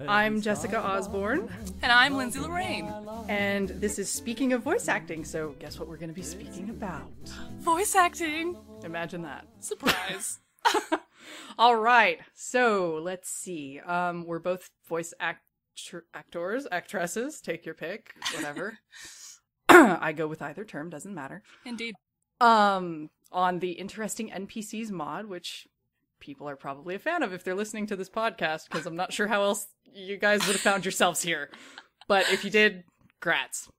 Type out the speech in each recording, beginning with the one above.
I'm Jessica Osborne. And I'm Lindsay Lorraine. And this is Speaking of Voice Acting, so guess what we're going to be speaking about? Voice acting! Imagine that. Surprise. All right, so let's see. We're both voice actors, actresses, take your pick, whatever. I go with either term, doesn't matter. Indeed. On the Interesting NPCs mod, which people are probably a fan of if they're listening to this podcast, because I'm not sure how else you guys would have found yourselves here. But if you did, grats.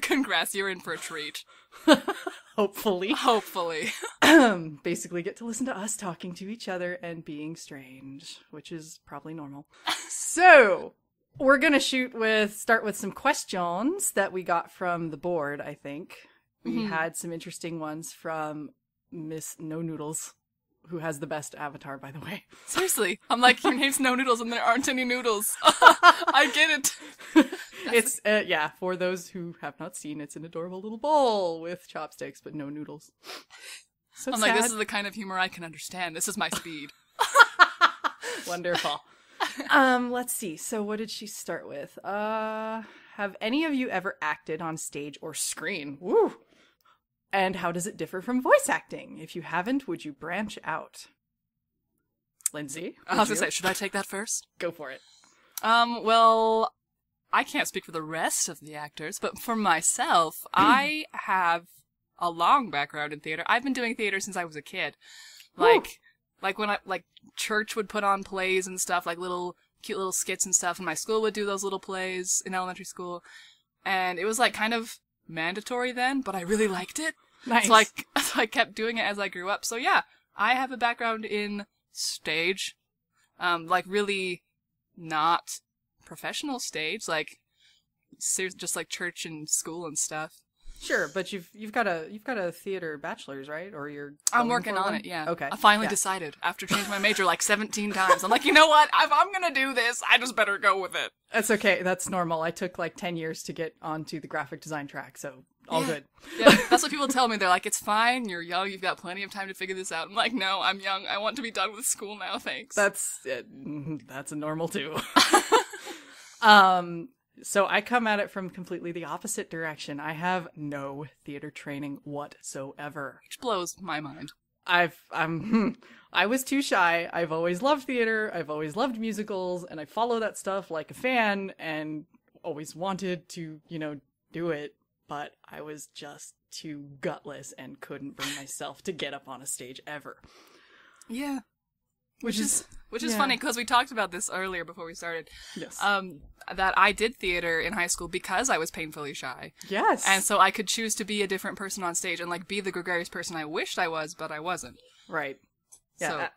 Congrats, you're in for a treat. Hopefully. Hopefully. Basically get to listen to us talking to each other and being strange, which is probably normal. So, we're going to start with some questions that we got from the board, I think. We had some interesting ones from Miss No Noodles, who has the best avatar, by the way. Seriously. I'm like, your name's No Noodles and there aren't any noodles. I get it. Yeah, for those who have not seen, it's an adorable little bowl with chopsticks, but no noodles. So I'm sad. like, this is the kind of humor I can understand. This is my speed. Wonderful. Let's see. So what did she start with? Have any of you ever acted on stage or screen? Woo! And how does it differ from voice acting? If you haven't, would you branch out? Lindsay? I was going to say, should I take that first? Go for it. Well, I can't speak for the rest of the actors, but for myself, I have a long background in theater. I've been doing theater since I was a kid. Like when church would put on plays and stuff, like cute little skits and stuff, and my school would do those little plays in elementary school. And it was like kind of mandatory then, but I really liked it. Nice. So I kept doing it as I grew up. So yeah, I have a background in stage, really not professional stage, just like church and school and stuff. Sure, but you've got a theater bachelor's, right? Or you're I'm working on it, yeah. Okay. I finally decided after changing my major like 17 times. I'm like, you know what? If I'm gonna do this, I just better go with it. That's okay. That's normal. I took like 10 years to get onto the graphic design track, so all good. Yeah, that's what people tell me. They're like, it's fine. You're young. You've got plenty of time to figure this out. I'm like, no, I'm young. I want to be done with school now. Thanks. That's a normal too. So I come at it from completely the opposite direction. I have no theater training whatsoever. Which blows my mind. I was too shy. I've always loved theater. I've always loved musicals, and I follow that stuff like a fan and always wanted to, do it, but I was just too gutless and couldn't bring myself to get up on a stage ever. Yeah. Which is funny, because we talked about this earlier before we started. Yes. That I did theater in high school because I was painfully shy. Yes. And so I could choose to be a different person on stage and be the gregarious person I wished I was, but I wasn't. Right. Yeah. So,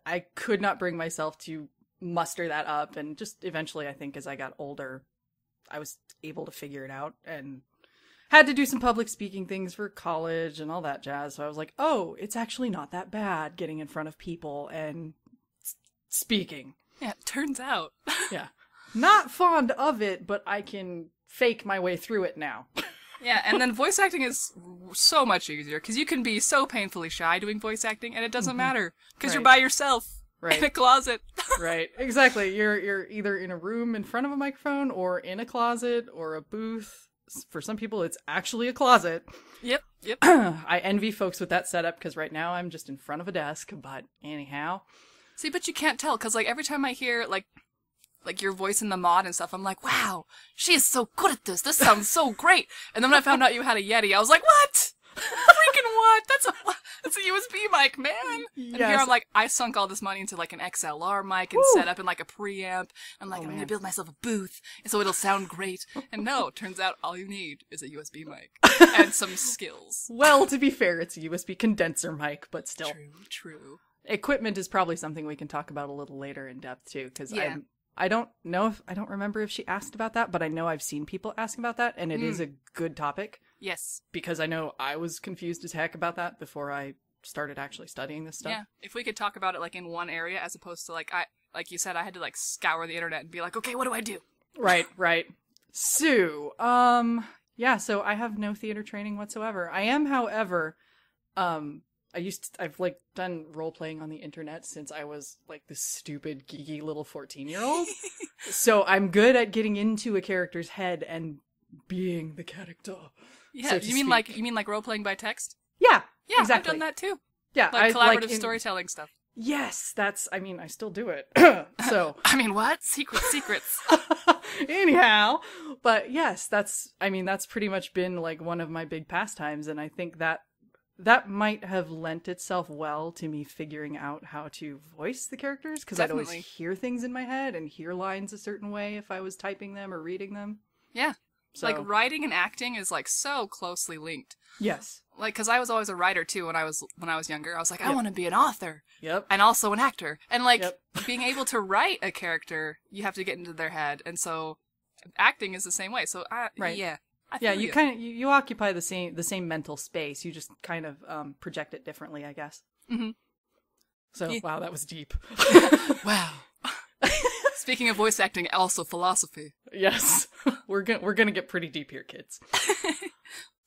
I could not bring myself to muster that up, and just eventually, I think as I got older, I was able to figure it out and had to do some public speaking things for college and all that jazz. So I was like, oh, it's actually not that bad getting in front of people and speaking. Yeah, it turns out. Yeah. Not fond of it, but I can fake my way through it now. Yeah, and then voice acting is so much easier, because you can be so painfully shy doing voice acting, and it doesn't matter, because you're by yourself in a closet. Right, exactly. You're either in a room in front of a microphone, or in a closet, or a booth. For some people, it's actually a closet. Yep. I envy folks with that setup, because right now I'm just in front of a desk, but anyhow. See, but you can't tell, because every time I hear your voice in the mod and stuff, I'm like, wow, she is so good at this. This sounds so great. And then when I found out you had a Yeti, I was like, what? Freaking what? That's a USB mic, man. And here I'm like, I sunk all this money into an XLR mic and set up in a preamp. And I'm going to build myself a booth so it'll sound great. And no, turns out all you need is a USB mic and some skills. Well, to be fair, it's a USB condenser mic, but still. True. Equipment is probably something we can talk about a little later in depth too, because I don't remember if she asked about that, but I know I've seen people ask about that, and it is a good topic. Yes. Because I know I was confused as heck about that before I started actually studying this stuff. Yeah. If we could talk about it in one area, as opposed to like you said, I had to scour the internet and be like, okay, what do I do? Right. So, so I have no theater training whatsoever. I am, however, I've done role playing on the internet since I was this stupid geeky little 14-year-old. So I'm good at getting into a character's head and being the character. Yeah, so you mean like role playing by text? Yeah, Yeah, exactly. I've done that too. Yeah, Like collaborative storytelling stuff. Yes, I still do it. So. What? Secrets. Anyhow, but yes, that's pretty much been like one of my big pastimes, and I think that might have lent itself well to me figuring out how to voice the characters, because I'd always hear things in my head and hear lines a certain way if I was typing them or reading them. Yeah. So. Like, writing and acting is, like, so closely linked. Yes. Like, because I was always a writer, too, when I was younger. I was like, I want to be an author. Yep. And also an actor. And, like, being able to write a character, you have to get into their head. And so, acting is the same way. So, right. Yeah. You kind of, you occupy the same mental space. You just kind of project it differently, I guess. Mm-hmm. So, wow, that was deep. Wow. Speaking of voice acting, also philosophy. Yes. We're gonna get pretty deep here, kids.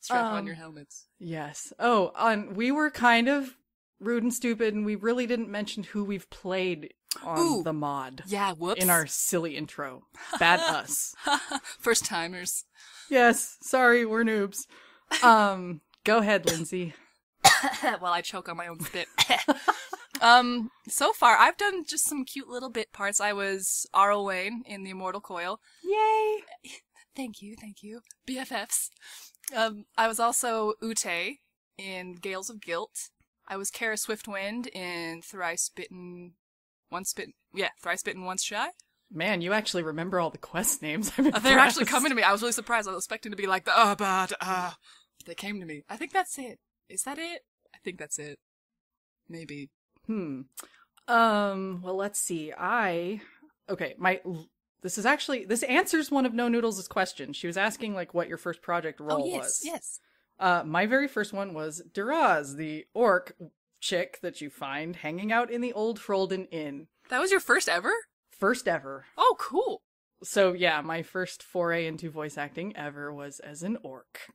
Strap on your helmets. Yes. Oh, we were kind of rude and stupid, and we really didn't mention who we've played on the mod. Yeah, whoops. In our silly intro. Bad us. First timers. Yes. Sorry, we're noobs. Go ahead, Lindsay. While I choke on my own spit. So far, I've done just some cute little bit parts. I was Arlwain in The Immortal Coil. Yay! Thank you. BFFs. I was also Ute in Gales of Guilt. I was Kara Swiftwind in Thrice Bitten, Once Shy. Man, you actually remember all the quest names. They're actually coming to me. I was really surprised. I was expecting to be like, they came to me. I think that's it. Is that it? I think that's it. Maybe. Well, let's see. This answers one of No Noodles' questions. She was asking, like, what your first project role was. Yes. My very first one was Duraz, the orc chick that you find hanging out in the old Frolden Inn. That was your first ever? First ever. Oh, cool. So, yeah, my first foray into voice acting ever was as an orc.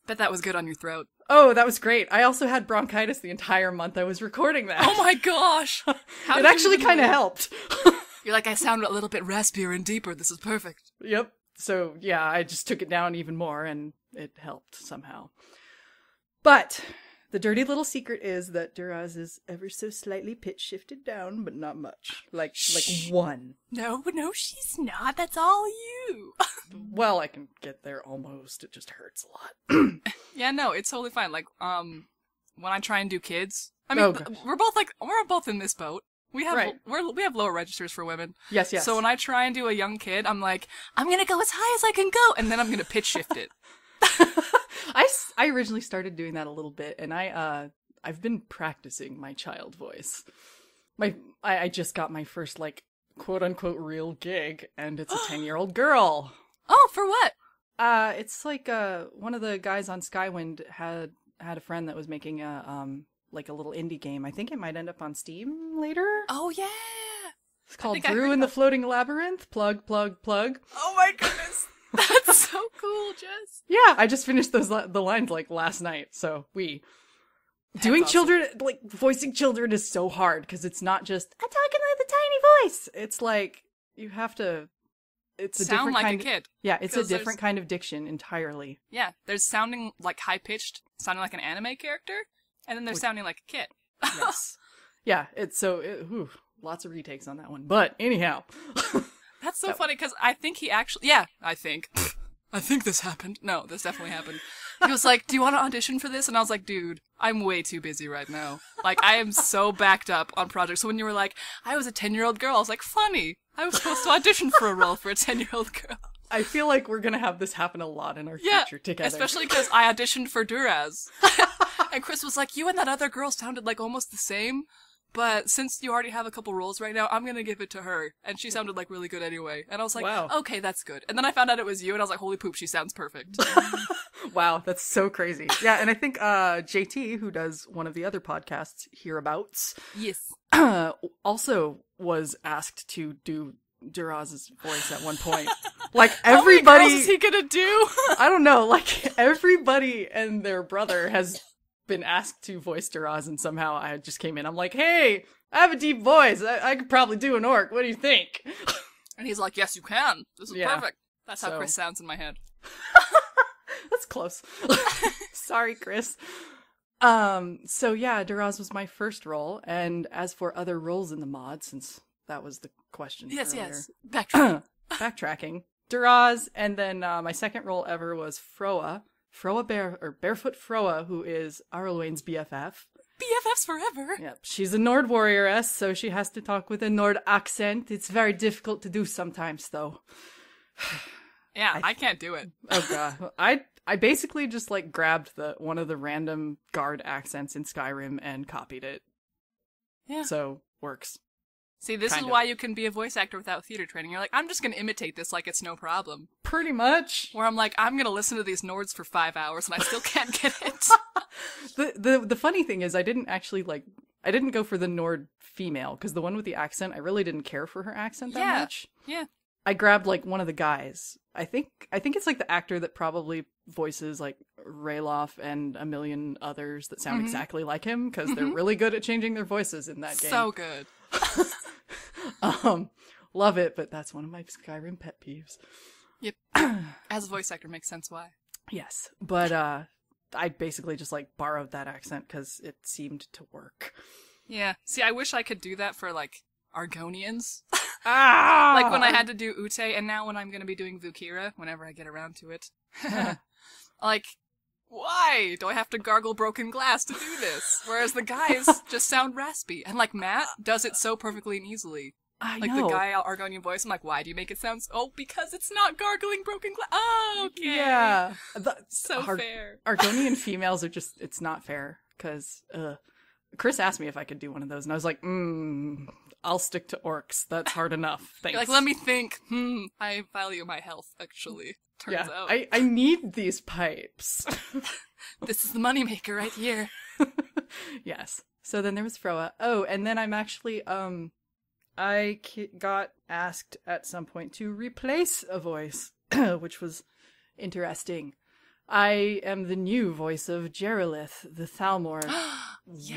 Bet that was good on your throat. Oh, that was great. I also had bronchitis the entire month I was recording that. Oh my gosh! It actually kind of helped. You're like, I sound a little bit raspier and deeper. This is perfect. Yep. So, yeah, I just took it down even more, and it helped somehow. But the dirty little secret is that Duraz is ever so slightly pitch shifted down, but not much. Like one. No, she's not. That's all you. Well, I can get there almost. It just hurts a lot. Yeah, no, it's totally fine. Like, when I try and do kids, I mean, we're both in this boat. We have we have lower registers for women. Yes. So when I try and do a young kid, I'm like, I'm gonna go as high as I can go, and then I'm gonna pitch shift it. I originally started doing that a little bit, and I've been practicing my child voice. I just got my first, like, quote unquote real gig, and it's a 10-year-old girl. Oh, for what? It's like one of the guys on Skywind had a friend that was making a little indie game. I think it might end up on Steam later. Oh yeah. It's called Drew in the Floating Labyrinth. Plug. Oh my goodness. That's so cool, Jess. Yeah, I just finished the lines like last night. So doing awesome. Children, like voicing children is so hard because it's not just I'm talking like the tiny voice. It's like you have to. It's a sound different like kind a kid. Yeah, it's a different kind of diction entirely. Yeah, there's sounding like high pitched, sounding like an anime character, and then there's sounding like a kid. Yes. Yeah, lots of retakes on that one. But anyhow. That's so funny because I think he actually, yeah, I think this happened. No, this definitely happened. He was like, do you want to audition for this? And I was like, dude, I'm way too busy right now. Like, I am so backed up on projects. So when you were like, I was a 10-year-old girl, I was like, funny. I was supposed to audition for a role for a 10-year-old girl. I feel like we're going to have this happen a lot in our future together. Especially because I auditioned for Duraz. And Chris was like, you and that other girl sounded like almost the same. But since you already have a couple roles right now, I'm gonna give it to her. And she sounded like really good anyway. And I was like, wow. Okay, that's good. And then I found out it was you, and I was like, holy poop, she sounds perfect. Wow, that's so crazy. Yeah, and I think JT, who does one of the other podcasts, Hereabouts, yes, also was asked to do Duraz's voice at one point. Like, everybody... How many girls is he gonna do? I don't know, like, everybody and their brother has been asked to voice Duraz, and somehow I just came in. I'm like, hey, I have a deep voice. I could probably do an orc. What do you think? And he's like, yes, you can. This is Yeah. perfect. That's how Chris sounds in my head. That's close. Sorry, Chris. So yeah, Duraz was my first role, and as for other roles in the mod, since that was the question Yes, earlier, yes. backtracking, Duraz, and then my second role ever was Froa Barefoot Froa, who is Arlwain's BFF. BFFs forever. Yep, she's a Nord warrioress, so she has to talk with a Nord accent. It's very difficult to do sometimes, though. Yeah, I can't do it. Oh god, I basically just like grabbed one of the random guard accents in Skyrim and copied it. Yeah. So works. See, this is why you can be a voice actor without theater training. You're like, I'm just gonna imitate this like it's no problem. Pretty much. Where I'm like, I'm gonna listen to these Nords for 5 hours and I still can't get it. The funny thing is, I didn't go for the Nord female, because the one with the accent, I really didn't care for her accent that much. Yeah. I grabbed like one of the guys. I think it's like the actor that probably voices like Rayloff and a million others that sound exactly like him, because they're really good at changing their voices in that game. So good. Love it, but that's one of my Skyrim pet peeves. Yep. As a voice actor, makes sense why. Yes, but I basically just like borrowed that accent because it seemed to work. Yeah. See, I wish I could do that for like Argonians. Ah! Like when I had to do Ute, and now when I'm going to be doing Vukira, whenever I get around to it. Like, why do I have to gargle broken glass to do this? Whereas the guys just sound raspy. And like Matt does it so perfectly and easily. I Like know. the guy Argonian voice, I'm like, why do you make it sound oh, because it's not gargling broken glass. Oh, okay. Yeah. So fair. Argonian females are just, it's not fair. Because Chris asked me if I could do one of those, and I was like, I'll stick to orcs. That's hard enough. Thanks. You're like, let me think. I value my health, actually. Turns out. I need these pipes. This is the moneymaker right here. Yes. So then there was Froa. Oh, and then I'm actually, I got asked at some point to replace a voice, which was interesting. I am the new voice of Geralith, the Thalmor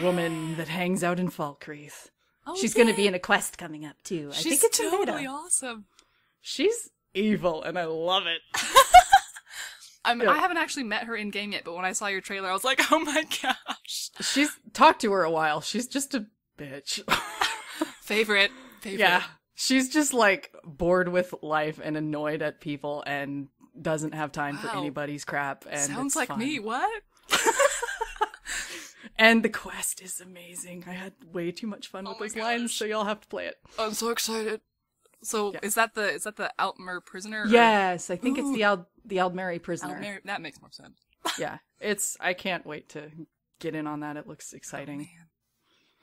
woman that hangs out in Falkreath. Oh, She's going to be in a quest coming up, too. I think it's totally in beta. awesome. She's evil, and I love it. I haven't actually met her in game yet, but when I saw your trailer, I was like, oh my gosh. She's talked to her a while. She's just a bitch. Favorite. Yeah. She's just like bored with life and annoyed at people and doesn't have time for anybody's crap. And sounds it's like fun. me. What? And the quest is amazing. I had way too much fun with those lines, so y'all have to play it. I'm so excited. So Yeah. is that the Altmer prisoner? Or? Yes, I think it's the Aldmeri prisoner. Altmer, that makes more sense. Yeah, I can't wait to get in on that. It looks exciting. Man.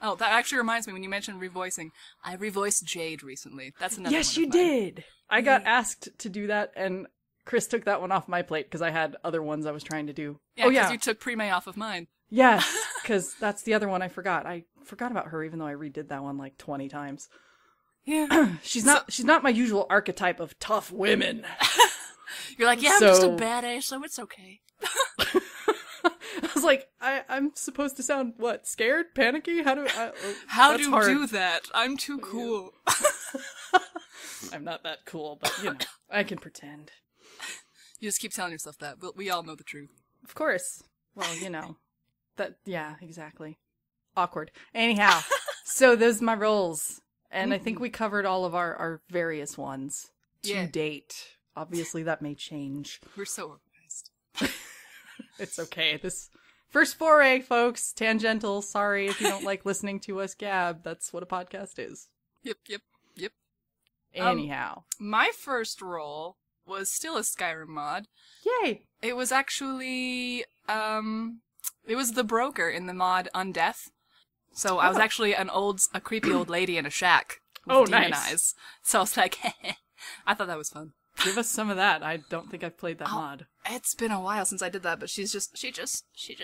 Oh, that actually reminds me, when you mentioned revoicing, I revoiced Jade recently. That's another Yes, one you of mine. did. I got asked to do that, and Chris took that one off my plate because I had other ones I was trying to do. Yeah, because you took Prime off of mine. Yes, because that's the other one I forgot. I forgot about her, even though I redid that one like 20 times. Yeah. She's not my usual archetype of tough women. You're like, yeah, I'm just a badass, so it's okay. I was like, I'm supposed to sound, what, scared? Panicky? How do you do that? I'm too cool. I'm not that cool, but, I can pretend. You just keep telling yourself that, but we all know the truth. Of course. Well, yeah, exactly. Awkward. Anyhow, so those are my roles. And I think we covered all of our various ones to date. Obviously, that may change. We're so organized. It's okay. This first foray, folks. Tangential. Sorry if you don't like listening to us gab. That's what a podcast is. Yep. Anyhow. My first role was still a Skyrim mod. Yay! It was actually, it was the broker in the mod Undeath. So I was actually a creepy old lady in a shack with demon eyes. So I was like, I thought that was fun. Give us some of that. I don't think I've played that mod. It's been a while since I did that, but she just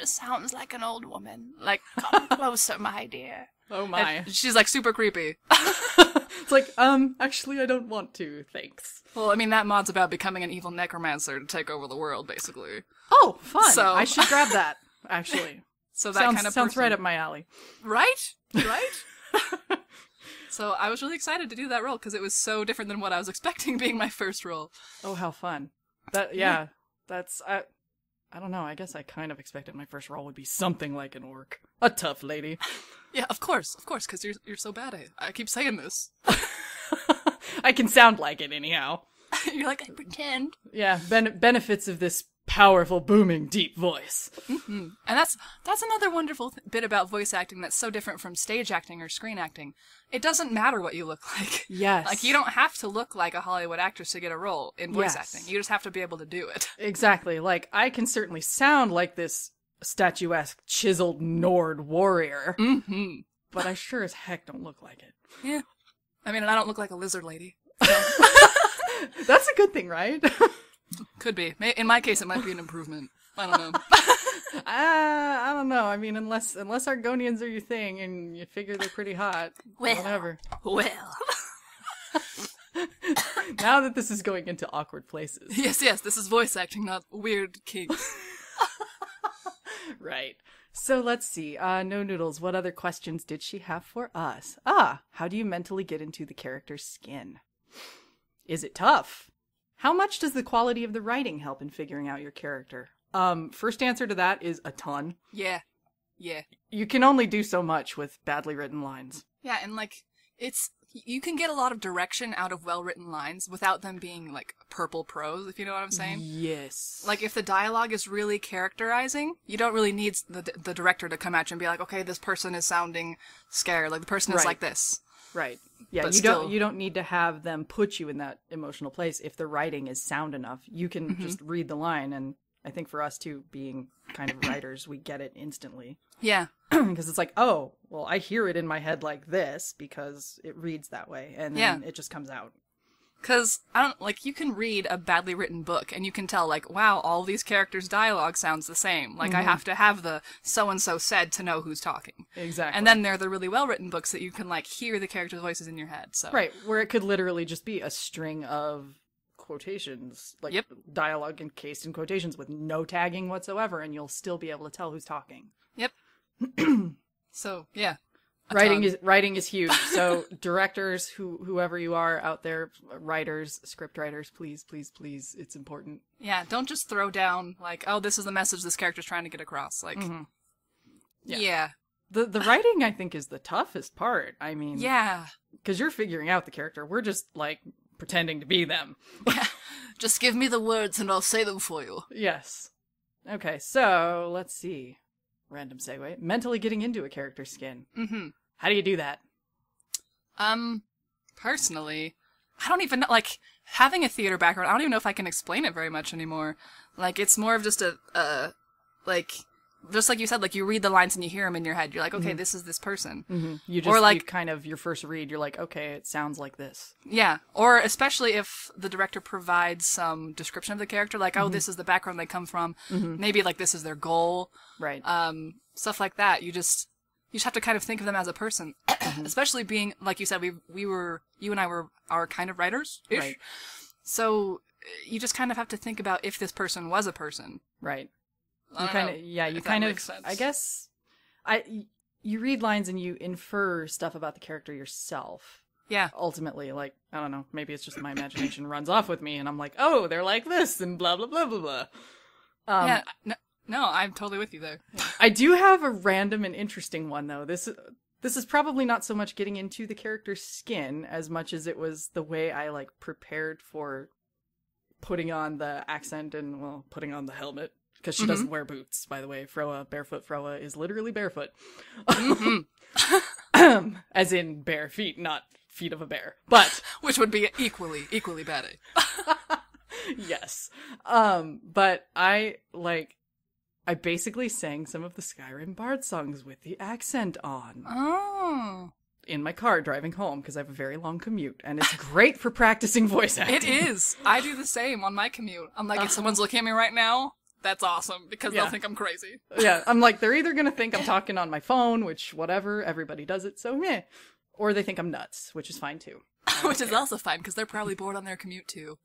sounds like an old woman. Like, come closer, my dear. Oh my. And she's like super creepy. It's like, actually I don't want to, thanks. Well, I mean, that mod's about becoming an evil necromancer to take over the world, basically. Oh, fun. So I should grab that, actually. So that kind of sounds person. right up my alley. Right? So I was really excited to do that role because it was so different than what I was expecting being my first role. Oh, how fun. That's, I don't know, I guess I kind of expected my first role would be something like an orc. A tough lady. Yeah, of course, because you're so bad at it. I keep saying this. I can sound like it anyhow. You're like, I pretend. Yeah, benefits of this powerful, booming, deep voice. Mm-hmm. And that's another wonderful bit about voice acting that's so different from stage acting or screen acting. It doesn't matter what you look like. Yes. Like, you don't have to look like a Hollywood actress to get a role in voice Yes. acting. You just have to be able to do it. Exactly. Like, I can certainly sound like this statuesque, chiseled Nord warrior. Mm-hmm. But I sure as heck don't look like it. Yeah. I mean, and I don't look like a lizard lady. So. That's a good thing, right? Could be. In my case, it might be an improvement. I don't know. I don't know. I mean, unless Argonians are your thing and you figure they're pretty hot. Whatever. Well. Now that this is going into awkward places. Yes, this is voice acting, not weird kinks. Right. So let's see. No Noodles, what other questions did she have for us? How do you mentally get into the character's skin? Is it tough? How much does the quality of the writing help in figuring out your character? First answer to that is a ton. Yeah. You can only do so much with badly written lines. Yeah, and like, you can get a lot of direction out of well-written lines without them being like purple prose, if you know what I'm saying. Yes. Like, if the dialogue is really characterizing, you don't really need the director to come at you and be like, okay, this person is sounding scared, like the person is like this. Right. Yeah, But you don't need to have them put you in that emotional place. If the writing is sound enough, you can just read the line, and I think for us too, being kind of writers, we get it instantly. Yeah. Because it's like, oh, well, I hear it in my head like this because it reads that way, and then it just comes out. Because, you can read a badly written book, and you can tell, like, wow, all these characters' dialogue sounds the same. Like, I have to have the so-and-so said to know who's talking. Exactly. And then there are the really well-written books that you can, like, hear the characters' voices in your head, so. Right, where it could literally just be a string of quotations, like dialogue encased in quotations with no tagging whatsoever, and you'll still be able to tell who's talking. Yep. So, yeah. Writing is huge. So directors, whoever you are out there, writers, script writers, please, it's important. Yeah, don't just throw down like, oh, this is the message this character's trying to get across. Like, yeah. The writing, I think, is the toughest part. I mean, yeah, because you're figuring out the character. We're just like pretending to be them. Yeah. Just give me the words and I'll say them for you. Yes. Okay, so let's see. Random segue. Mentally getting into a character's skin. Mm-hmm. How do you do that? Personally, I don't even know, like, having a theater background, I don't even know if I can explain it very much anymore. Like, it's more of just just like you said, like, you read the lines and you hear them in your head. You're like, okay, this is this person. Mm-hmm. You first read, you're like, okay, it sounds like this. Yeah. Or especially if the director provides some description of the character, like, oh, this is the background they come from. Mm-hmm. Maybe, like, this is their goal. Right. Stuff like that. You just have to kind of think of them as a person. Especially being, like you said, you and I are kind of writers-ish. Right. So you just kind of have to think about if this person was a person. Right. Makes sense. I guess, you read lines and you infer stuff about the character yourself. Yeah. Ultimately, like, I don't know, maybe it's just my imagination runs off with me and I'm like, oh, they're like this and blah, blah, blah, blah, blah. Yeah, no, I'm totally with you there. Yeah. I do have a random and interesting one, though. This is probably not so much getting into the character's skin as much as it was the way I, like, prepared for putting on the accent and, well, putting on the helmet. Because she doesn't wear boots, by the way. Barefoot Froa is literally barefoot. As in bare feet, not feet of a bear. But which would be equally bad. Yes. But I basically sang some of the Skyrim Bard songs with the accent on. Oh. In my car driving home, because I have a very long commute, and it's great for practicing voice acting. It is. I do the same on my commute. I'm like, if someone's looking at me right now, that's awesome, because they'll think I'm crazy. Yeah, I'm like, they're either going to think I'm talking on my phone, which, whatever, everybody does it, so meh. Or they think I'm nuts, which is fine, too. Which is also fine, because they're probably bored on their commute, too.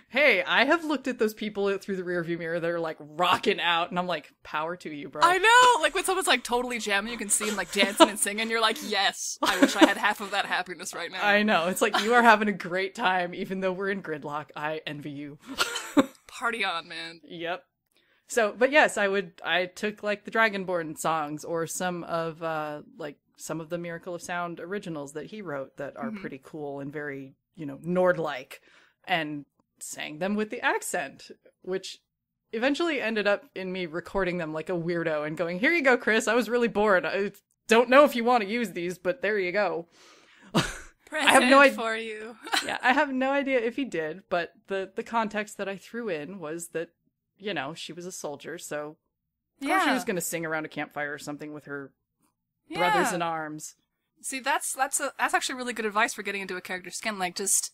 Hey, I have looked at those people through the rearview mirror that are like rocking out, and I'm like, power to you, bro. I know! Like when someone's like totally jamming, you can see them like dancing and singing, you're like, yes, I wish I had half of that happiness right now. I know. It's like you are having a great time, even though we're in gridlock. I envy you. Party on, man. Yep. So, but yes, I took like the Dragonborn songs or some of the Miracle of Sound originals that he wrote that are pretty cool and very, Nord-like, and sang them with the accent, which eventually ended up in me recording them like a weirdo and going, here you go, Chris, I was really bored. I don't know if you want to use these, but there you go. I have no idea for you. Yeah, I have no idea if he did, but the context that I threw in was that, she was a soldier, so of course she was going to sing around a campfire or something with her brothers in arms. See, that's actually really good advice for getting into a character's skin. Like, just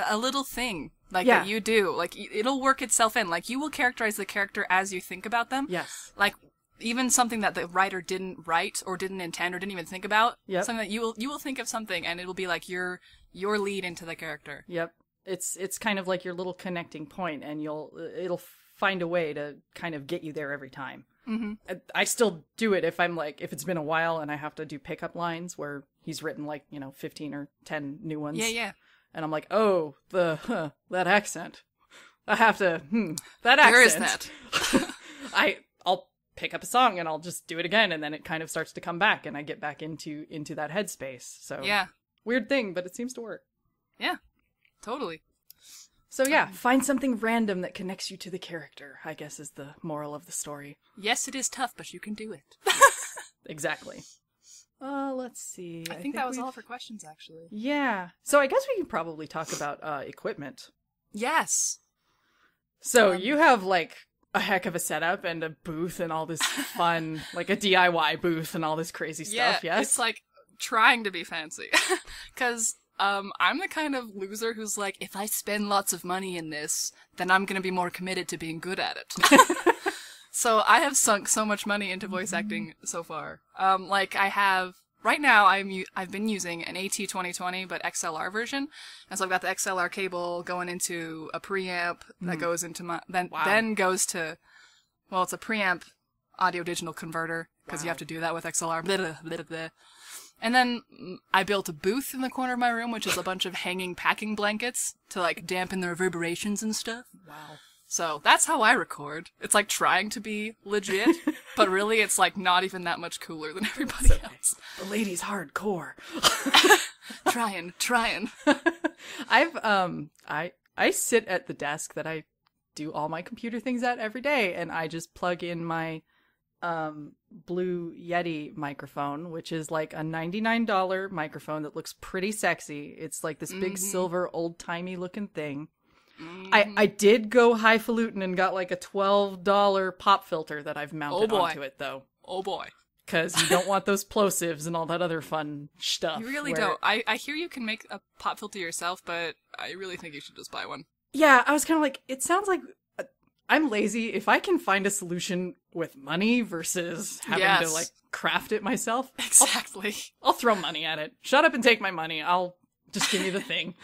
a little thing that you do. Like, it'll work itself in. Like, you will characterize the character as you think about them. Yes. Like, even something that the writer didn't write or didn't intend or didn't even think about. Yep. Something that you will think of something, and it'll be like your lead into the character. Yep. It's kind of like your little connecting point, and it'll find a way to kind of get you there every time. Mm-hmm. I still do it if if it's been a while and I have to do pickup lines where he's written 15 or 10 new ones. Yeah. And I'm like, oh, that accent. I have to, that accent. Where is that? I'll pick up a song and I'll just do it again, and then it kind of starts to come back and I get back into that headspace. So yeah. Weird thing, but it seems to work. Yeah. Totally. So yeah, find something random that connects you to the character, I guess is the moral of the story. Yes, it is tough, but you can do it. Exactly. Let's see. I think that was all for questions, actually. Yeah. So I guess we can probably talk about equipment. Yes. So you have a heck of a setup and a booth and all this fun, like a DIY booth and all this crazy stuff, yes? It's like trying to be fancy. Because I'm the kind of loser who's like, if I spend lots of money in this, then I'm going to be more committed to being good at it. So I have sunk so much money into voice acting so far. I have, right now I've been using an AT2020, but XLR version. And so I've got the XLR cable going into a preamp that goes into then goes to, well, it's a preamp audio digital converter, because you have to do that with XLR. Blah, blah, blah, blah. And then I built a booth in the corner of my room, which is a bunch of hanging packing blankets to dampen the reverberations and stuff. Wow. So that's how I record. It's like trying to be legit, but really it's not even that much cooler than everybody else. The lady's hardcore. Trying. I sit at the desk that I do all my computer things at every day, and I just plug in my Blue Yeti microphone, which is like a $99 microphone that looks pretty sexy. It's like this big silver old-timey looking thing. I did go highfalutin and got like a $12 pop filter that I've mounted onto it, though. Oh boy. Because you don't want those plosives and all that other fun stuff. You really don't. I hear you can make a pop filter yourself, but I really think you should just buy one. Yeah, I was kind of like, it sounds like I'm lazy. If I can find a solution with money versus having to craft it myself, exactly. I'll throw money at it. Shut up and take my money. I'll just give me the thing.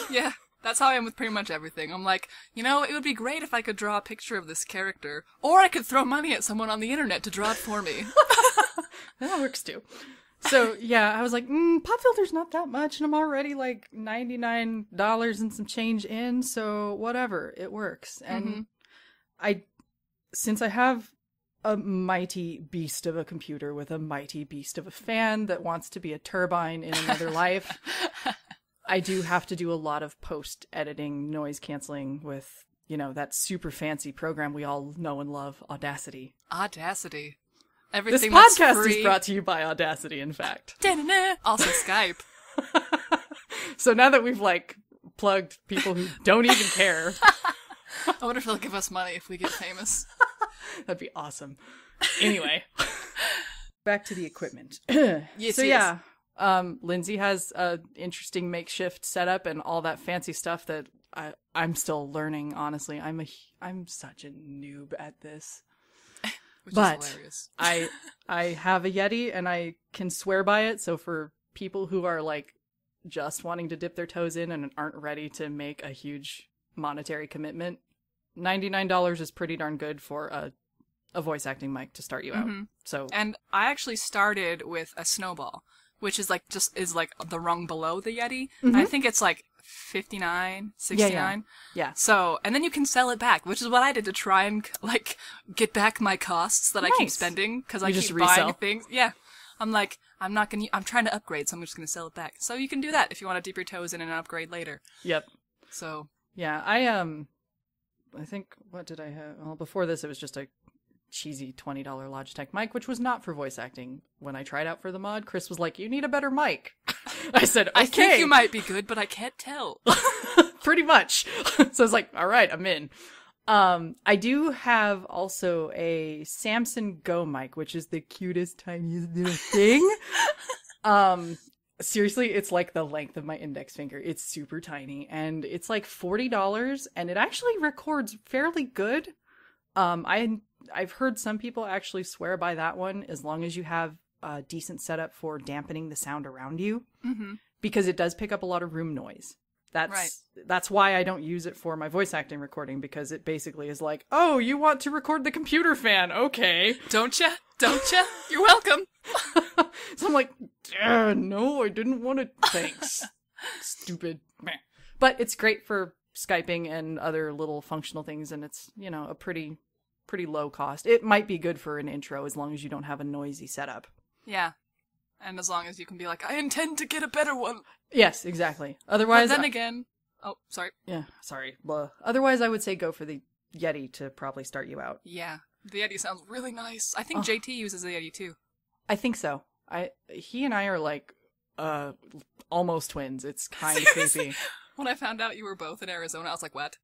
Yeah. That's how I am with pretty much everything. I'm like, it would be great if I could draw a picture of this character, or I could throw money at someone on the internet to draw it for me. That works too. So yeah, I was like, pop filter's not that much, and I'm already like $99 and some change in, so whatever, it works. And since I have a mighty beast of a computer with a mighty beast of a fan that wants to be a turbine in another life, I do have to do a lot of post-editing, noise canceling with, that super fancy program we all know and love, Audacity. Audacity. Everything this podcast that's free. is brought to you by Audacity, in fact. Also Skype. So now that we've, plugged people who don't even care. I wonder if they'll give us money if we get famous. That'd be awesome. Anyway. Back to the equipment. Yes. Lindsey has an interesting makeshift setup and all that fancy stuff that I'm still learning, honestly. I'm such a noob at this. Which is hilarious. I have a Yeti and I can swear by it, so for people who are just wanting to dip their toes in and aren't ready to make a huge monetary commitment, $99 is pretty darn good for a voice acting mic to start you out. So, and I actually started with a snowball, which is like the rung below the Yeti. I think it's like $59, $69. Yeah. So, and then you can sell it back, which is what I did to try and like get back my costs that I keep spending because I keep buying things. Yeah. I'm like, I'm trying to upgrade, so I'm just going to sell it back. So you can do that if you want to dip your toes in and upgrade later. Yep. So. Yeah, I think, what did I have? Well, before this, it was just a cheesy $20 Logitech mic, which was not for voice acting. When I tried out for the mod, Chris was like, you need a better mic. I said, okay. I think you might be good, but I can't tell. Pretty much. So I was like, all right, I'm in. I do have also a Samson Go mic, which is the cutest, tiniest little thing. Seriously, it's like the length of my index finger. It's super tiny, and it's like $40, and it actually records fairly good. I've heard some people actually swear by that one, as long as you have a decent setup for dampening the sound around you, because it does pick up a lot of room noise. That's why I don't use it for my voice acting recording, because it basically is like, oh, you want to record the computer fan? Okay. Don't ya? You're welcome. So I'm like, no, I didn't want to. Thanks. Stupid. Meh. But it's great for Skyping and other little functional things, and it's, a pretty low cost. It might be good for an intro as long as you don't have a noisy setup. Yeah. And as long as you can be like, I intend to get a better one. Yes, exactly. Otherwise, but then again, sorry. Yeah, sorry. Blah. Otherwise, I would say go for the Yeti to probably start you out. Yeah, the Yeti sounds really nice. I think JT uses the Yeti too. I think so. He and I are like, almost twins. It's kind of creepy. When I found out you were both in Arizona, I was like, what?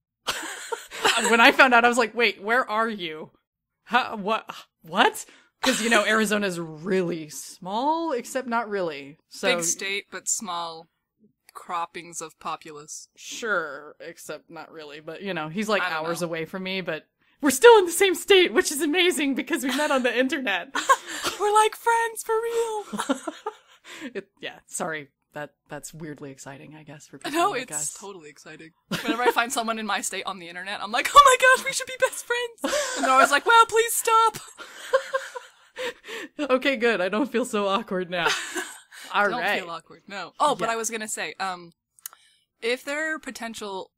When I found out, I was like, wait, where are you? What? Because, Arizona's really small, except not really. So, big state, but small croppings of populace. Sure, except not really. But, he's like hours away from me, but we're still in the same state, which is amazing because we met on the internet. We're like friends for real. Sorry. That's weirdly exciting, I guess, for people. No, like it's us. Totally exciting. Whenever I find someone in my state on the internet, I'm like, oh my gosh, we should be best friends. And they're always like, well, please stop. Okay, good. I don't feel so awkward now. All right. Don't feel awkward. No. Oh, but I was gonna say, if there are potential,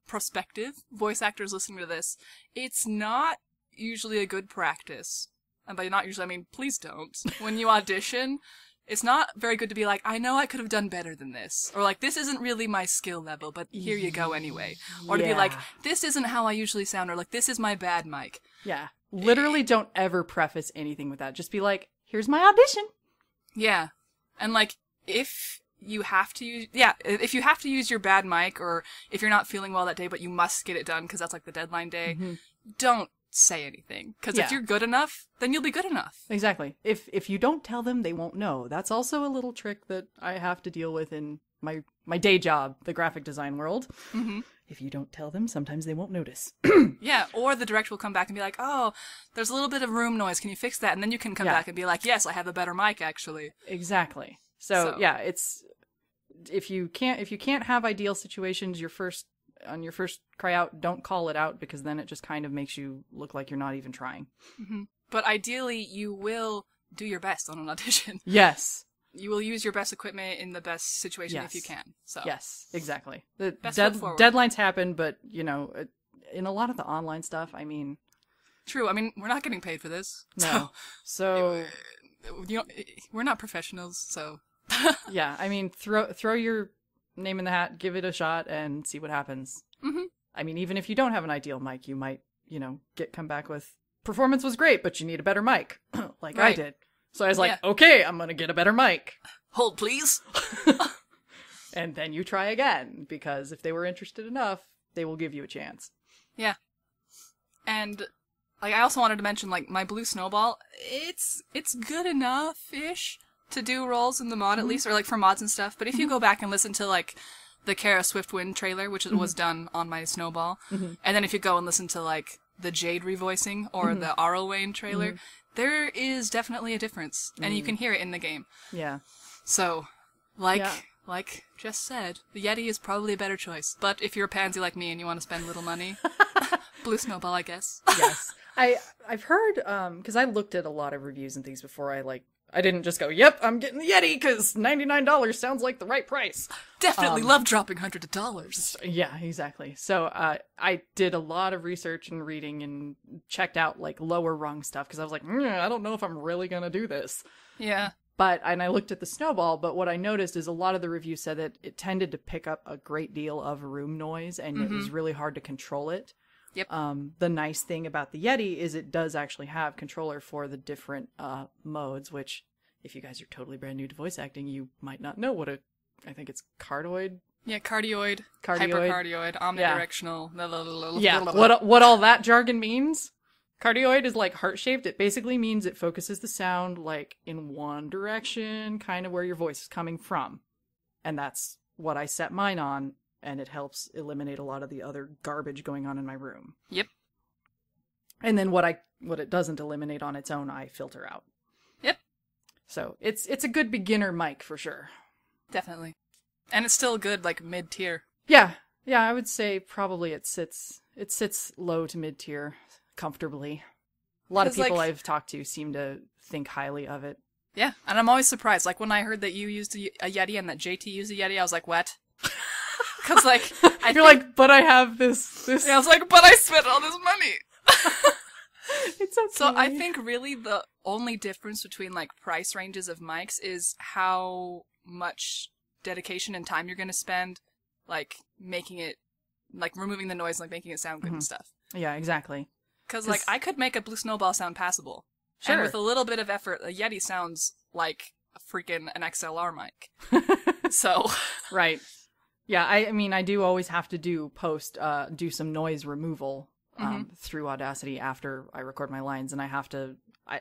prospective voice actors listening to this, it's not usually a good practice. And by not usually, I mean, please don't. When you audition, it's not very good to be like, I know I could have done better than this. Or like, this isn't really my skill level, but here you go anyway. Or to be like, this isn't how I usually sound, or like, this is my bad mic. Yeah. Literally don't ever preface anything with that. Just be like, here's my audition. Yeah. And like, if you have to use your bad mic, or if you're not feeling well that day, but you must get it done because that's like the deadline day, don't say anything. Because if you're good enough, then you'll be good enough. Exactly. If you don't tell them, they won't know. That's also a little trick that I have to deal with in my day job, the graphic design world. If you don't tell them, sometimes they won't notice. Yeah, or the director will come back and be like, oh, there's a little bit of room noise. Can you fix that? And then you can come back and be like, yes, I have a better mic, actually. Exactly. So yeah, it's if you can't have ideal situations, on your first cry out, don't call it out, because then it just kind of makes you look like you're not even trying. But ideally, you will do your best on an audition. Yes. You will use your best equipment in the best situation if you can. So yes, exactly. The deadlines happen, but in a lot of the online stuff, I mean, true. I mean, we're not getting paid for this. No. So we're not professionals. So yeah, I mean, throw your name in the hat, give it a shot, and see what happens. I mean, even if you don't have an ideal mic, you might come back with, performance was great, but you need a better mic, like I did. So I was like, okay, I'm going to get a better mic. Hold, please. And then you try again, because if they were interested enough, they will give you a chance. Yeah. And like, I also wanted to mention, like, my Blue Snowball, it's good enough-ish to do roles in the mod, at least, or like for mods and stuff. But if you go back and listen to like the Kara Swiftwind trailer, which was done on my Snowball, and then if you go and listen to like the Jade revoicing or the Arlwain trailer, there is definitely a difference, and you can hear it in the game. Yeah. So, like like Jess said, the Yeti is probably a better choice. But if you're a pansy like me and you want to spend little money, Blue Snowball, I guess. Yes. I've heard, because I looked at a lot of reviews and things before I didn't just go, yep, I'm getting the Yeti because $99 sounds like the right price. Definitely love dropping hundreds of dollars. Yeah, exactly. So I did a lot of research and reading and checked out like lower rung stuff because I was like, I don't know if I'm really going to do this. Yeah. And I looked at the Snowball, but what I noticed is a lot of the reviews said that it tended to pick up a great deal of room noise and it was really hard to control it. Yep. The nice thing about the Yeti is it does actually have controller for the different modes, which if you guys are totally brand new to voice acting, you might not know what I think it's cardioid. Yeah, cardioid. Hypercardioid, omnidirectional. Yeah, what all that jargon means. Cardioid is like heart-shaped. It basically means it focuses the sound like in one direction, kind of where your voice is coming from. And that's what I set mine on, and it helps eliminate a lot of the other garbage going on in my room. Yep. And then what it doesn't eliminate on its own, I filter out. Yep. So it's a good beginner mic for sure. Definitely. And it's still good, like mid-tier. Yeah. Yeah, I would say probably it sits low to mid-tier comfortably. A lot of people I've talked to seem to think highly of it. Yeah, and I'm always surprised. Like when I heard that you used a Yeti and that JT used a Yeti, I was like, what? Because like but I have this. Yeah, I was like, but I spent all this money. It's okay. So I think really the only difference between like price ranges of mics is how much dedication and time you're going to spend, like making it, like removing the noise, like making it sound good and stuff. Yeah, exactly. Because like I could make a Blue Snowball sound passable. Sure. And with a little bit of effort, a Yeti sounds like a freaking an XLR mic. So. Right. Yeah, I mean, I do always have to do some noise removal through Audacity after I record my lines, and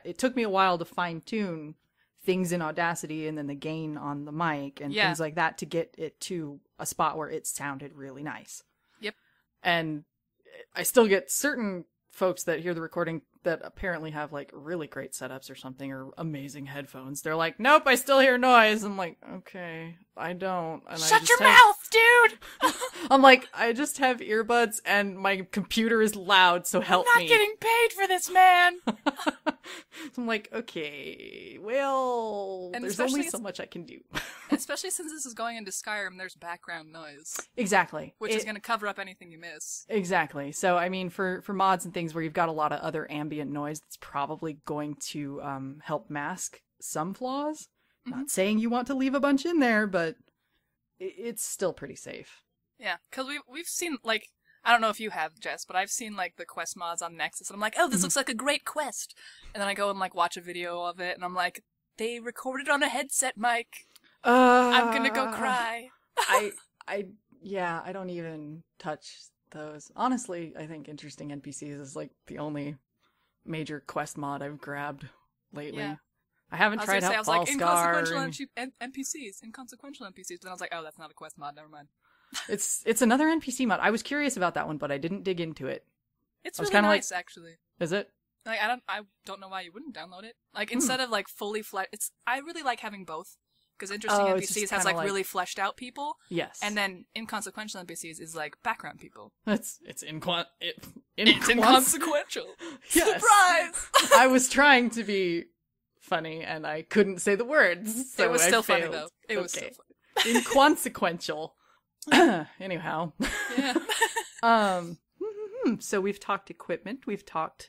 it took me a while to fine tune things in Audacity and then the gain on the mic and things like that to get it to a spot where it sounded really nice. Yep. And I still get certain folks that hear the recording that apparently have like really great setups or something or amazing headphones. They're like, nope, I still hear noise. I'm like, okay, I don't. And Shut your mouth, dude! I'm like, I just have earbuds and my computer is loud, so help me. I'm not getting paid for this, man! So I'm like, okay, well, and there's only so much I can do. Especially since this is going into Skyrim, there's background noise. Exactly. Which is going to cover up anything you miss. Exactly. So, I mean, for mods and things where you've got a lot of other ambient noise, that's probably going to help mask some flaws. Not saying you want to leave a bunch in there, but it's still pretty safe. Yeah, because we've seen, like, I don't know if you have, Jess, but I've seen, like, the quest mods on Nexus, and I'm like, oh, this looks like a great quest! And then I go and, like, watch a video of it, and I'm like, they recorded on a headset mic. I'm gonna go cry. I don't even touch those. Honestly, I think Interesting NPCs is, like, the only major quest mod I've grabbed lately. Yeah. I haven't tried out Falscar. I was like, inconsequential NPCs, but then I was like, oh, that's not a quest mod, never mind. It's another NPC mod. I was curious about that one, but I didn't dig into it. It's really nice, actually. Is it? Like, I don't know why you wouldn't download it. Like, instead of, like, fully fleshed... I really like having both. Because Interesting NPCs has, like, really fleshed out people. Yes. And then Inconsequential NPCs is, like, background people. It's inconsequential. Yes. Surprise! I was trying to be funny, and I couldn't say the words, so it was still failed. Funny, though. It was still funny. Inconsequential. Anyhow. Yeah. So we've talked equipment, we've talked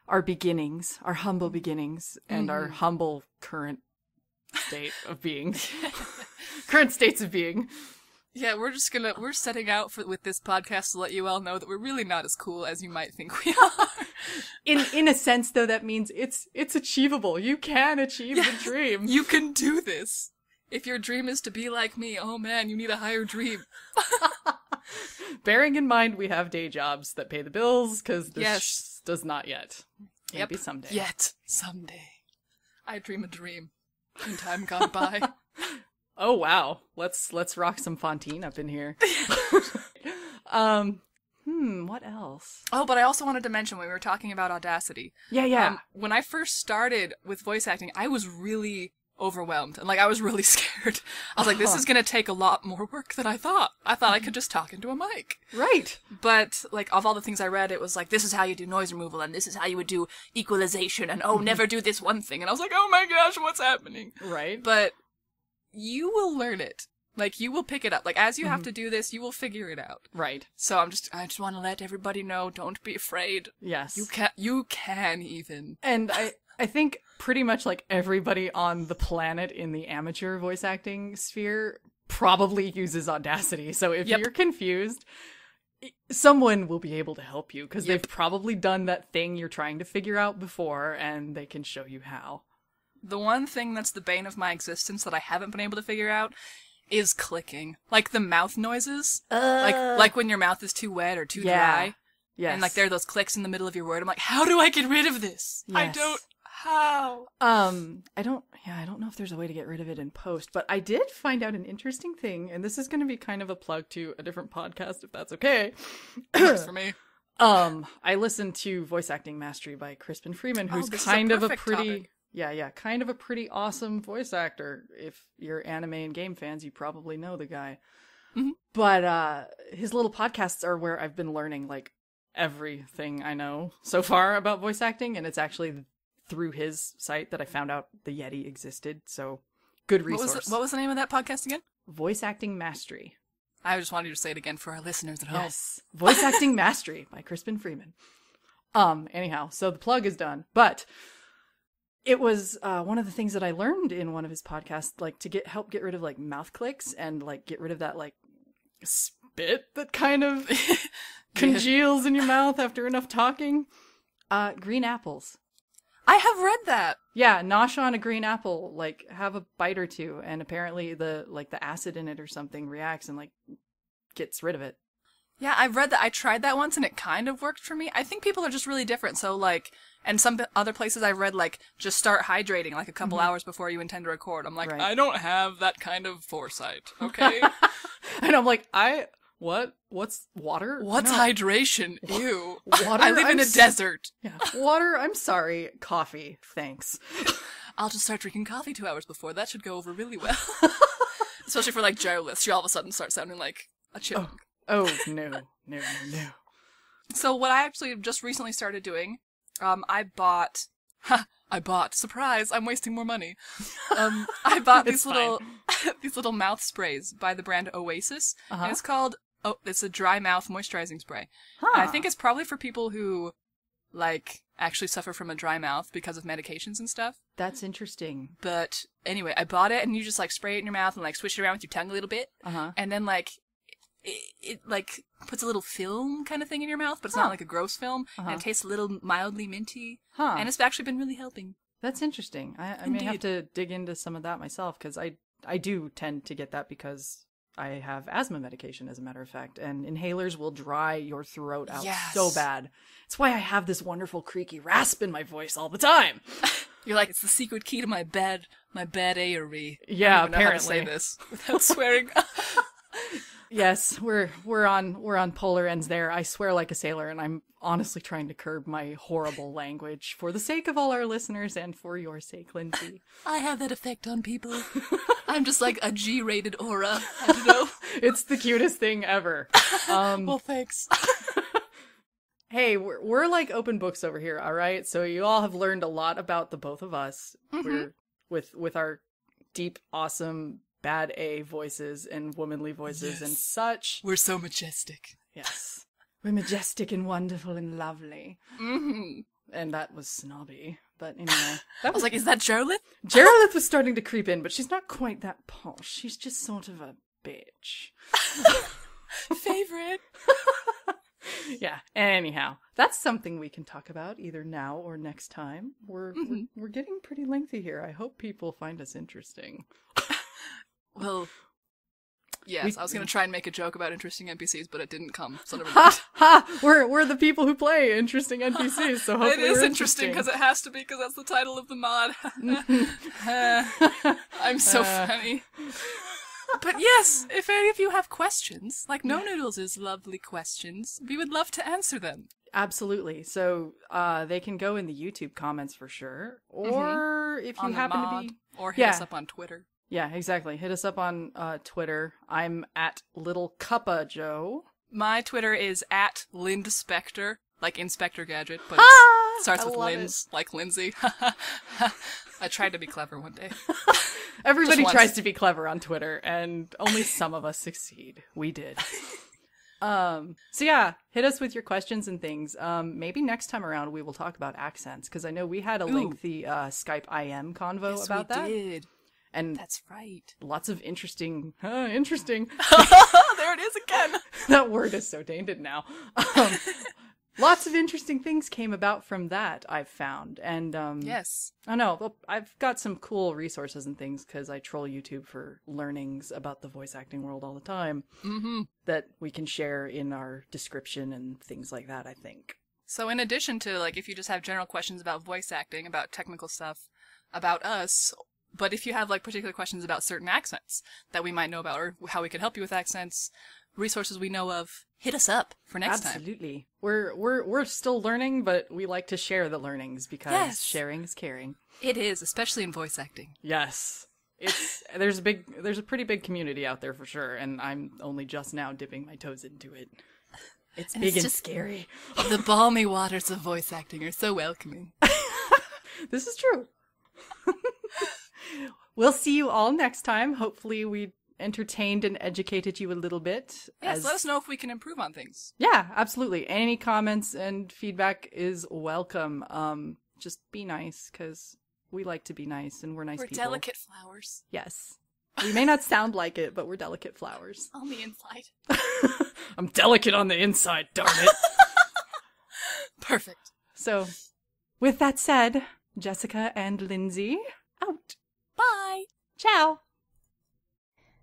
our beginnings, our humble beginnings, and our humble current state of being. Current states of being. Yeah, we're setting out with this podcast to let you all know that we're really not as cool as you might think we are. In a sense, though, that means it's achievable. You can achieve the dream. You can do this. If your dream is to be like me, oh man, you need a higher dream. Bearing in mind we have day jobs that pay the bills, because this does not yet. Maybe someday. Yet. Someday. I dream a dream. In time gone by. Oh wow. Let's rock some Fontaine up in here. What else? Oh, but I also wanted to mention when we were talking about Audacity. Yeah. When I first started with voice acting, I was really overwhelmed. And, like, I was really scared. I was like, this is going to take a lot more work than I thought. I thought I could just talk into a mic. Right. But, like, of all the things I read, it was like, this is how you do noise removal, and this is how you would do equalization, and never do this one thing. And I was like, oh my gosh, what's happening? Right. But you will learn it. Like, you will pick it up. Like, as you have to do this, you will figure it out. Right. So I just want to let everybody know, don't be afraid. Yes. You can even. And I think pretty much like everybody on the planet in the amateur voice acting sphere probably uses Audacity. So if you're confused, someone will be able to help you because they've probably done that thing you're trying to figure out before and they can show you how. The one thing that's the bane of my existence that I haven't been able to figure out is clicking. Like the mouth noises. Like when your mouth is too wet or too dry. Yes. And like there are those clicks in the middle of your word. I'm like, how do I get rid of this? Yes. How? I don't know if there's a way to get rid of it in post, but I did find out an interesting thing, and this is going to be kind of a plug to a different podcast, if that's okay. Works for me. I listened to Voice Acting Mastery by Crispin Freeman, who's kind of a pretty, topic. Kind of a pretty awesome voice actor. If you're anime and game fans, you probably know the guy. Mm-hmm. But his little podcasts are where I've been learning like everything I know so far about voice acting, and it's actually through his site that I found out the Yeti existed. So good resource. What was the name of that podcast again? Voice Acting Mastery. I just wanted you to say it again for our listeners at home. Yes. Voice Acting Mastery by Crispin Freeman. Anyhow, so the plug is done. But it was one of the things that I learned in one of his podcasts, like to help get rid of like mouth clicks and like get rid of that like spit that kind of congeals in your mouth after enough talking. Green apples. I have read that. Yeah, nosh on a green apple, like have a bite or two, and apparently the acid in it or something reacts and like gets rid of it. Yeah, I've read that. I tried that once and it kind of worked for me. I think people are just really different. So like, and some other places I've read like just start hydrating like a couple hours before you intend to record. I'm like, right. I don't have that kind of foresight. Okay. And I'm like, What's water? What's hydration? Ew. Water? I live in a desert. Yeah. Water? I'm sorry. Coffee. Thanks. I'll just start drinking coffee 2 hours before. That should go over really well. Especially for like journalists. You all of a sudden start sounding like a chipmunk. Oh, no. So what I actually just recently started doing, I bought, surprise, I'm wasting more money. I bought these little mouth sprays by the brand Oasis. And it's called, it's a dry mouth moisturizing spray. And I think it's probably for people who, like, actually suffer from a dry mouth because of medications and stuff. That's interesting. But anyway, I bought it and you just like spray it in your mouth and like swish it around with your tongue a little bit. And then like, it like puts a little film kind of thing in your mouth, but it's not like a gross film. And it tastes a little mildly minty. And it's actually been really helping. That's interesting. I may have to dig into some of that myself because I do tend to get that because I have asthma medication, as a matter of fact, and inhalers will dry your throat out so bad. It's why I have this wonderful creaky rasp in my voice all the time. You're like, it's the secret key to my bad aerie. Yeah, I don't even know how to say this without swearing. Yes, we're on polar ends there. I swear like a sailor, and I'm honestly trying to curb my horrible language for the sake of all our listeners and for your sake, Lindsey. I have that effect on people. I'm just like a G-rated aura. I don't know. It's the cutest thing ever. Well, thanks. Hey, we're like open books over here, all right? So you all have learned a lot about the both of us. We're with our deep, awesome bad A voices and womanly voices and such. We're so majestic. Yes. We're majestic and wonderful and lovely. And that was snobby. But anyway. I was like, is that Geraldine? Geraldine was starting to creep in, but she's not quite that posh. She's just sort of a bitch. Favorite. Yeah. Anyhow, that's something we can talk about either now or next time. We're getting pretty lengthy here. I hope people find us interesting. Well, yes, I was going to try and make a joke about interesting NPCs, but it didn't come. So never mind. Ha! We're the people who play interesting NPCs, so hopefully it is interesting because it has to be, because that's the title of the mod. I'm so funny. But yes, if any of you have questions, like No Noodles' lovely questions, we would love to answer them. Absolutely. So they can go in the YouTube comments for sure, or if you happen to be, Or hit us up on Twitter. Yeah, exactly. Hit us up on Twitter. I'm at Little Cuppa Joe. My Twitter is at Lindspector, like Inspector Gadget, but it starts with Linds, like Lindsey. I tried to be clever one day. Everybody tries to be clever on Twitter, and only some of us succeed. We did. So yeah, hit us with your questions and things. Maybe next time around we will talk about accents, because I know we had a lengthy Skype IM convo about that. Did. And that's right. Lots of interesting. There it is again. That word is so tainted now. Lots of interesting things came about from that, I've found. And yes. I know, I've got some cool resources and things because I troll YouTube for learnings about the voice acting world all the time that we can share in our description and things like that, I think. So in addition to, like, if you just have general questions about voice acting, about technical stuff, about us, but if you have, like, particular questions about certain accents that we might know about or how we could help you with accents, resources we know of, hit us up for next time. Absolutely. We're still learning, but we like to share the learnings because sharing is caring. It is, especially in voice acting. Yes. There's a pretty big community out there for sure, and I'm only just now dipping my toes into it. It's big and scary. The balmy waters of voice acting are so welcoming. This is true. We'll see you all next time. Hopefully we entertained and educated you a little bit. Yes, let us know if we can improve on things. Yeah, absolutely. Any comments and feedback is welcome. Just be nice, because we like to be nice, and we're nice people. We're delicate flowers. Yes. We may not sound like it, but we're delicate flowers. On the inside. I'm delicate on the inside, darn it. Perfect. So, with that said, Jessica and Lindsey, out. Bye. Ciao.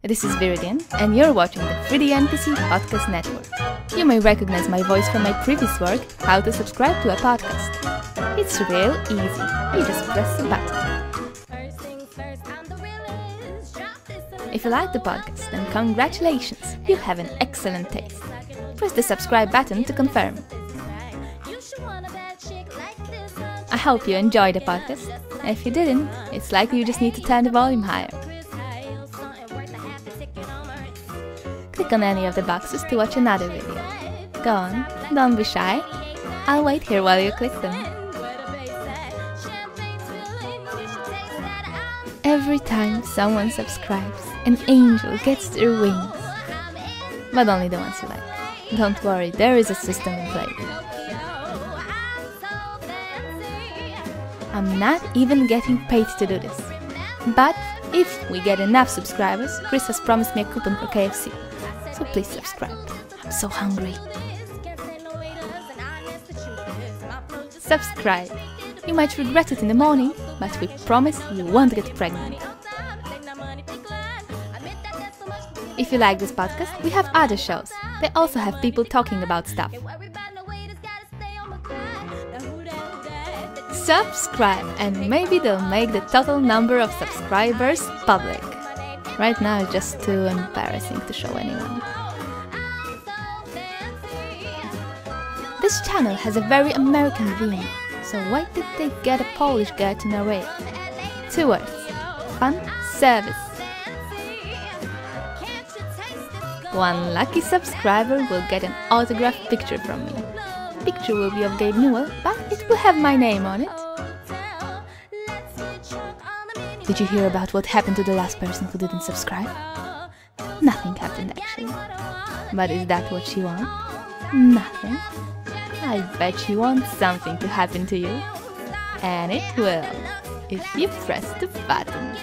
This is Viridian, and you're watching the Free NPC Podcast Network. You may recognize my voice from my previous work, How to Subscribe to a Podcast. It's real easy. You just press the button. If you like the podcast, then congratulations, you have an excellent taste. Press the subscribe button to confirm. I hope you enjoyed the podcast. If you didn't, it's likely you just need to turn the volume higher. Click on any of the boxes to watch another video. Go on, don't be shy. I'll wait here while you click them. Every time someone subscribes, an angel gets their wings. But only the ones you like. Don't worry, there is a system in play. I'm not even getting paid to do this. But if we get enough subscribers, Chris has promised me a coupon for KFC. So please subscribe. I'm so hungry. Subscribe. You might regret it in the morning, but we promise you won't get pregnant. If you like this podcast, we have other shows. They also have people talking about stuff. Subscribe, and maybe they'll make the total number of subscribers public. Right now it's just too embarrassing to show anyone. This channel has a very American theme, so why did they get a Polish guy to narrate? 2 words. Fun service. One lucky subscriber will get an autographed picture from me. The picture will be of Gabe Newell, but it will have my name on it. Did you hear about what happened to the last person who didn't subscribe? Nothing happened actually. But is that what you want? Nothing? I bet you want something to happen to you. And it will, if you press the button.